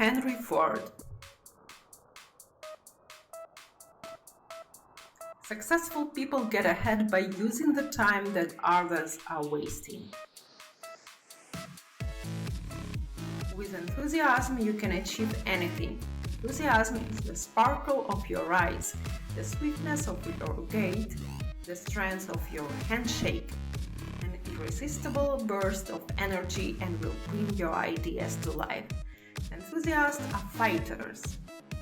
Henry Ford. Successful people get ahead by using the time that others are wasting. With enthusiasm, you can achieve anything. Enthusiasm is the sparkle of your eyes, the swiftness of your gait, the strength of your handshake, an irresistible burst of energy and will bring your ideas to life. Enthusiasts are fighters.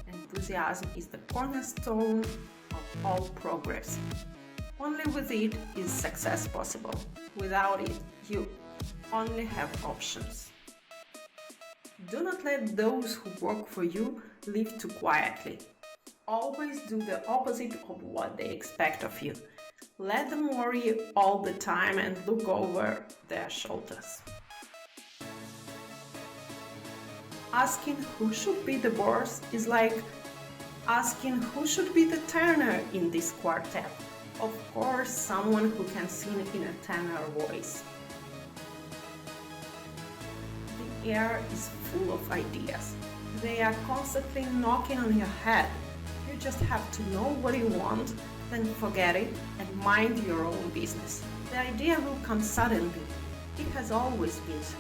Enthusiasm is the cornerstone of all progress. Only with it is success possible. Without it, you only have options. Do not let those who work for you live too quietly. Always do the opposite of what they expect of you. Let them worry all the time and look over their shoulders. Asking who should be the boss is like asking who should be the tenor in this quartet. Of course, someone who can sing in a tenor voice. The air is full of ideas. They are constantly knocking on your head. You just have to know what you want, then forget it and mind your own business. The idea will come suddenly. It has always been so.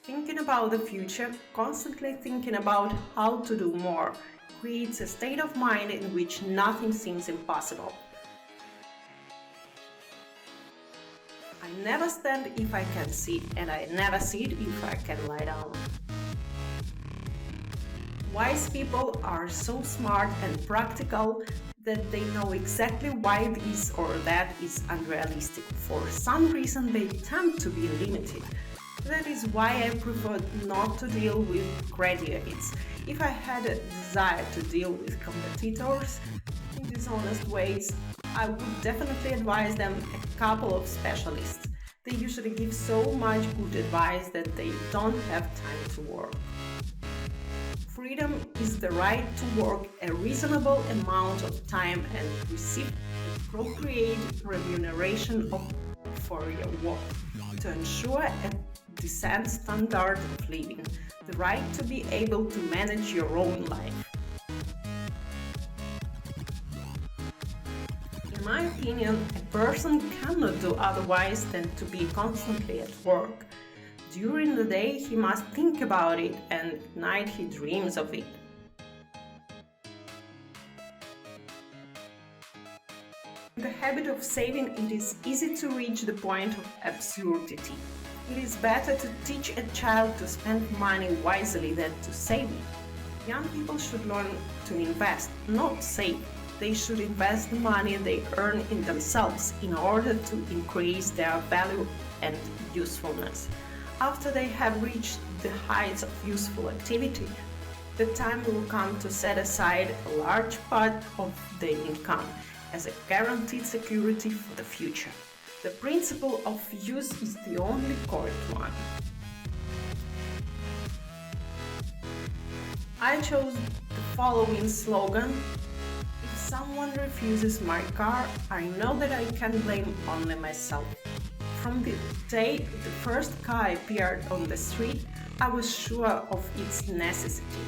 Thinking about the future, constantly thinking about how to do more, creates a state of mind in which nothing seems impossible. I never stand if I can sit, and I never sit if I can lie down. Wise people are so smart and practical that they know exactly why this or that is unrealistic. For some reason, they tend to be limited. That is why I prefer not to deal with graduates. If I had a desire to deal with competitors in dishonest ways, I would definitely advise them a couple of specialists. They usually give so much good advice that they don't have time to work. Freedom is the right to work a reasonable amount of time and receive appropriate remuneration for your work to ensure a decent standard of living, the right to be able to manage your own life. In my opinion, a person cannot do otherwise than to be constantly at work. During the day, he must think about it, and at night he dreams of it. In the habit of saving, it is easy to reach the point of absurdity. It is better to teach a child to spend money wisely than to save it. Young people should learn to invest, not save. They should invest the money they earn in themselves in order to increase their value and usefulness. After they have reached the heights of useful activity, the time will come to set aside a large part of their income as a guaranteed security for the future. The principle of use is the only correct one. I chose the following slogan: if someone refuses my car, I know that I can blame only myself. From the day the first car appeared on the street, I was sure of its necessity.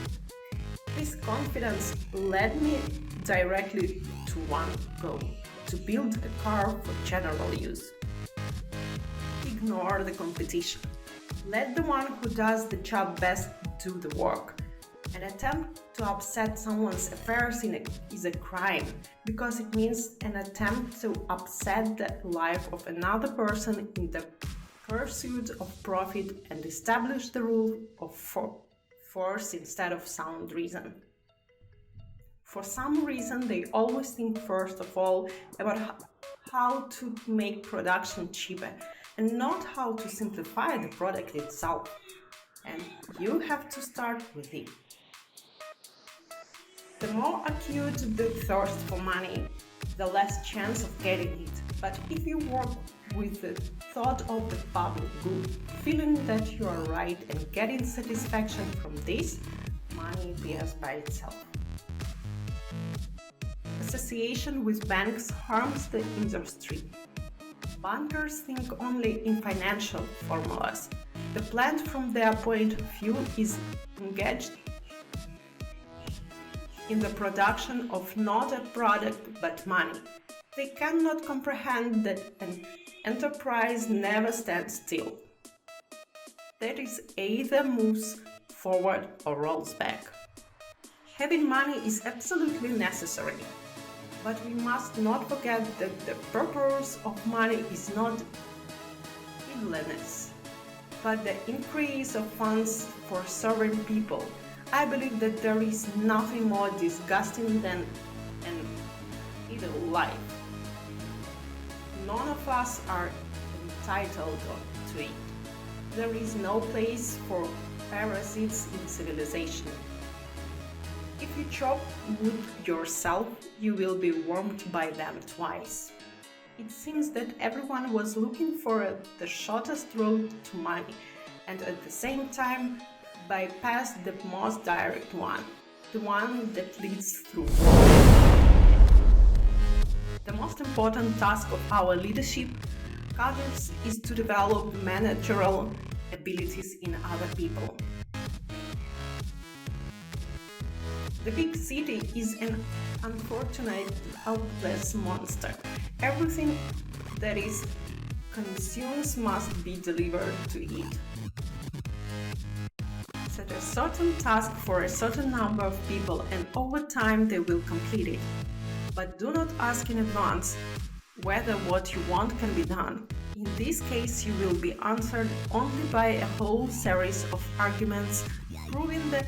This confidence led me directly to one goal: to build a car for general use. Ignore the competition. Let the one who does the job best do the work. An attempt to upset someone's affairs is a crime, because it means an attempt to upset the life of another person in the pursuit of profit and establish the rule of force instead of sound reason. For some reason, they always think first of all about how to make production cheaper and not how to simplify the product itself. And you have to start with it. The more acute the thirst for money, the less chance of getting it. But if you work with the thought of the public good, feeling that you are right and getting satisfaction from this, money appears by itself. Association with banks harms the industry. Bankers think only in financial formulas. The plant from their point of view is engaged in the production of not a product but money. They cannot comprehend that an enterprise never stands still. That is either moves forward or rolls back. Having money is absolutely necessary, but we must not forget that the purpose of money is not idleness, but the increase of funds for serving people. I believe that there is nothing more disgusting than an idle life. None of us are entitled to it. There is no place for parasites in civilization. If you chop wood yourself, you will be warmed by them twice. It seems that everyone was looking for the shortest road to money and at the same time bypassed the most direct one, the one that leads through war. The most important task of our leadership cadres is to develop managerial abilities in other people. The big city is an unfortunate, helpless monster. Everything that is consumed must be delivered to it. Set a certain task for a certain number of people and over time they will complete it. But do not ask in advance whether what you want can be done. In this case, you will be answered only by a whole series of arguments proving the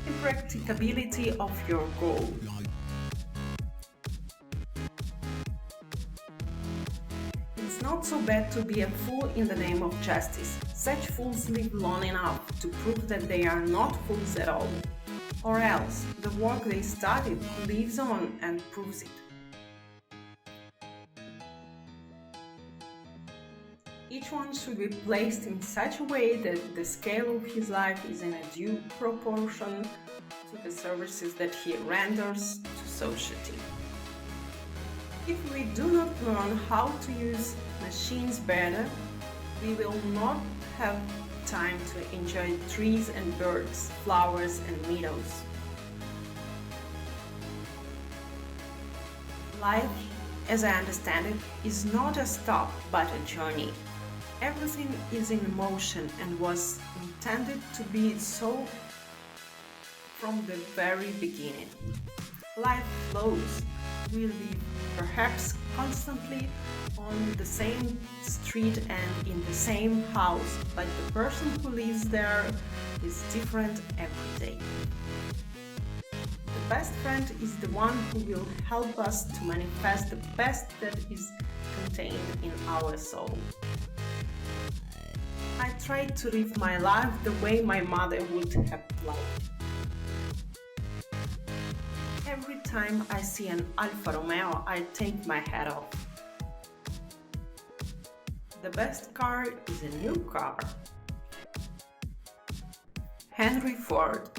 impracticability of your goal. It's not so bad to be a fool in the name of justice. Such fools live long enough to prove that they are not fools at all. Or else, the work they studied lives on and proves it. Each one should be placed in such a way that the scale of his life is in a due proportion to the services that he renders to society. If we do not learn how to use machines better, we will not have time to enjoy trees and birds, flowers and meadows. Life, as I understand it, is not a stop but a journey. Everything is in motion and was intended to be so from the very beginning. Life flows. We live perhaps constantly on the same street and in the same house, but the person who lives there is different every day. The best friend is the one who will help us to manifest the best that is contained in our soul. I try to live my life the way my mother would have liked. Every time I see an Alfa Romeo, I take my hat off. The best car is a new car. Henry Ford.